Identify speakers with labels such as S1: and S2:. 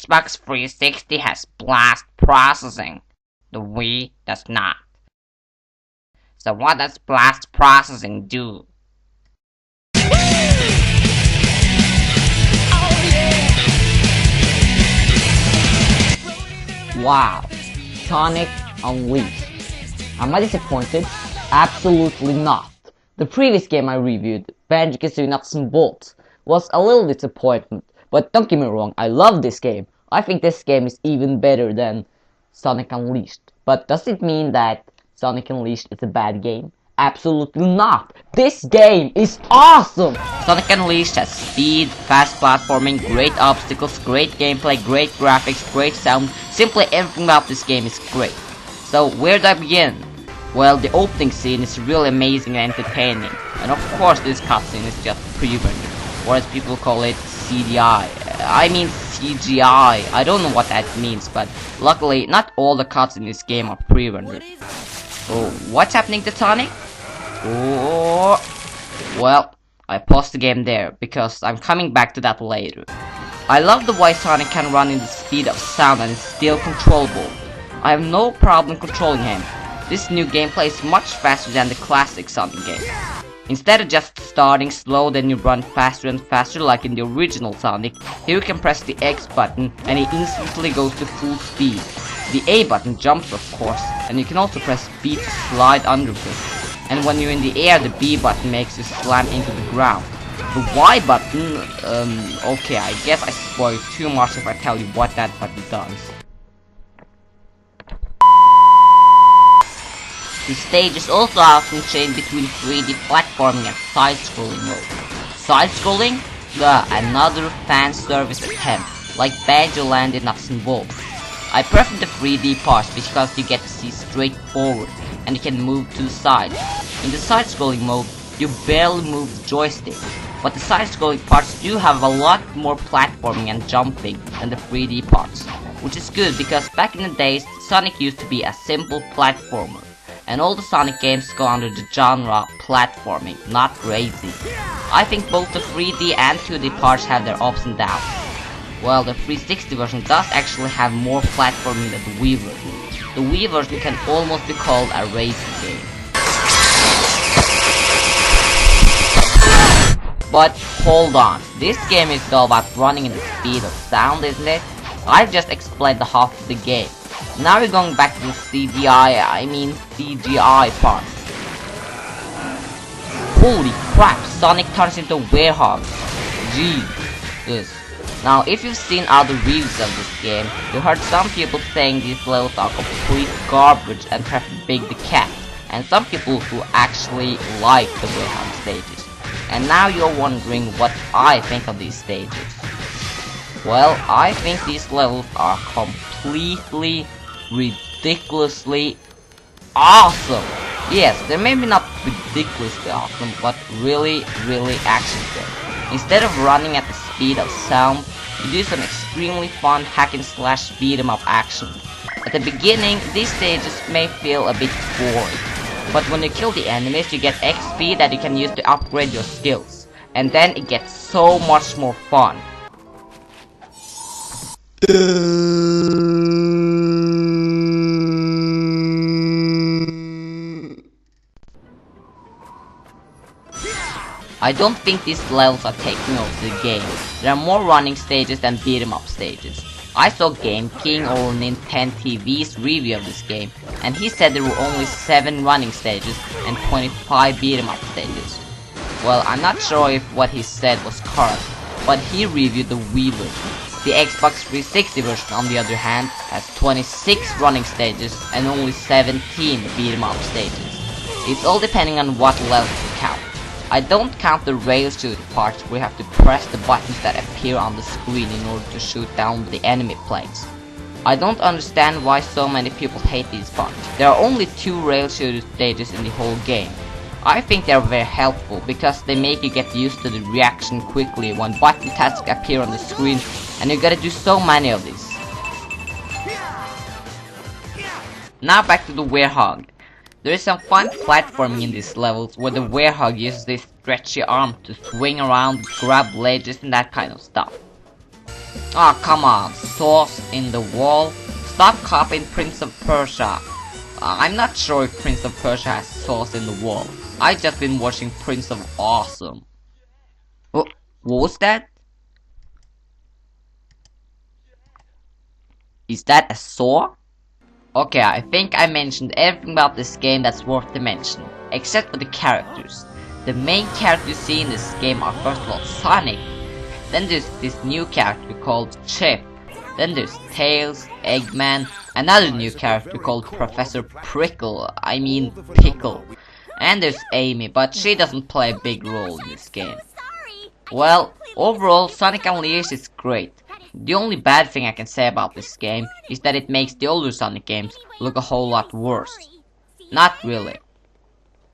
S1: Xbox 360 has blast processing. The Wii does not. So what does blast processing do?
S2: Wow, Sonic Unleashed. Am I disappointed? Absolutely not. The previous game I reviewed, Banjo-Kazooie Nuts and Bolts, was a little disappointment, but don't get me wrong, I love this game. I think this game is even better than Sonic Unleashed. But does it mean that Sonic Unleashed is a bad game? Absolutely not! This game is awesome!
S1: Sonic Unleashed has speed, fast platforming, great obstacles, great gameplay, great graphics, great sound. Simply everything about this game is great. So where do I begin? Well, the opening scene is really amazing and entertaining. And of course this cutscene is just pre-rendered, or as people call it, CDI. I mean CGI. I don't know what that means, but luckily not all the cuts in this game are pre-rendered. Oh, what's happening to Sonic? Oh, well, I paused the game there because I'm coming back to that later. I love the way Sonic can run in the speed of sound and is still controllable. I have no problem controlling him. This new gameplay is much faster than the classic Sonic game. Instead of just starting slow, then you run faster and faster like in the original Sonic, here you can press the X button and he instantly goes to full speed. The A button jumps of course, and you can also press B to slide under him. And when you're in the air, the B button makes you slam into the ground. The Y button, okay, I guess I spoiled too much if I tell you what that button does. The stages also often change between 3D platforming and side-scrolling mode. Side-scrolling? Another fan service attempt, like Banjo Land in Nuts and Bolts. I prefer the 3D parts because you get to see straight forward, and you can move to the side. In the side-scrolling mode, you barely move the joystick, but the side-scrolling parts do have a lot more platforming and jumping than the 3D parts, which is good because back in the days, Sonic used to be a simple platformer. And all the Sonic games go under the genre platforming, not racing. I think both the 3D and 2D parts have their ups and downs. Well, the 360 version does actually have more platforming than the Wii version. The Wii version can almost be called a racing game. But hold on, this game is all about running in the speed of sound, isn't it? I've just explained the half of the game. Now we're going back to the CGI part. Holy crap, Sonic turns into a werewolf. Jesus. Now if you've seen other reviews of this game, you heard some people saying these levels are complete garbage and prefer Big the Cat, and some people who actually like the werewolf stages. And now you're wondering what I think of these stages. Well, I think these levels are completely ridiculously awesome. Yes, they're maybe not ridiculously awesome, but really action good. Instead of running at the speed of sound, you do some extremely fun hack and slash beat 'em up action. At the beginning, these stages may feel a bit boring, but when you kill the enemies, you get XP that you can use to upgrade your skills, and then it gets so much more fun. I don't think these levels are taking over the game. There are more running stages than beat 'em up stages. I saw Game King or NintenTV's review of this game, and he said there were only 7 running stages and 25 beat 'em up stages. Well, I'm not sure if what he said was correct, but he reviewed the Wii version. The Xbox 360 version, on the other hand, has 26 running stages and only 17 beat 'em up stages. It's all depending on what level you count. I don't count the rail shooting parts where you have to press the buttons that appear on the screen in order to shoot down the enemy planes. I don't understand why so many people hate these parts. There are only 2 rail shooting stages in the whole game. I think they're very helpful because they make you get used to the reaction quickly when button tasks appear on the screen, and you gotta do so many of these. Now back to the werehog. There is some fun platforming in these levels where the werehog uses this stretchy arm to swing around, grab ledges and that kind of stuff. Ah, come on, sauce in the wall? Stop copying Prince of Persia. I'm not sure if Prince of Persia has sauce in the wall. I just been watching Prince of Awesome. What was that? Is that a saw? Okay, I think I mentioned everything about this game that's worth to mention, except for the characters. The main characters you see in this game are first of all Sonic, then there's this new character called Chip, then there's Tails, Eggman, another new character called Professor Prickle, Pickle, and there's Amy, but she doesn't play a big role in this game. Well, overall, Sonic Unleashed is great. The only bad thing I can say about this game is that it makes the older Sonic games look a whole lot worse. Not really.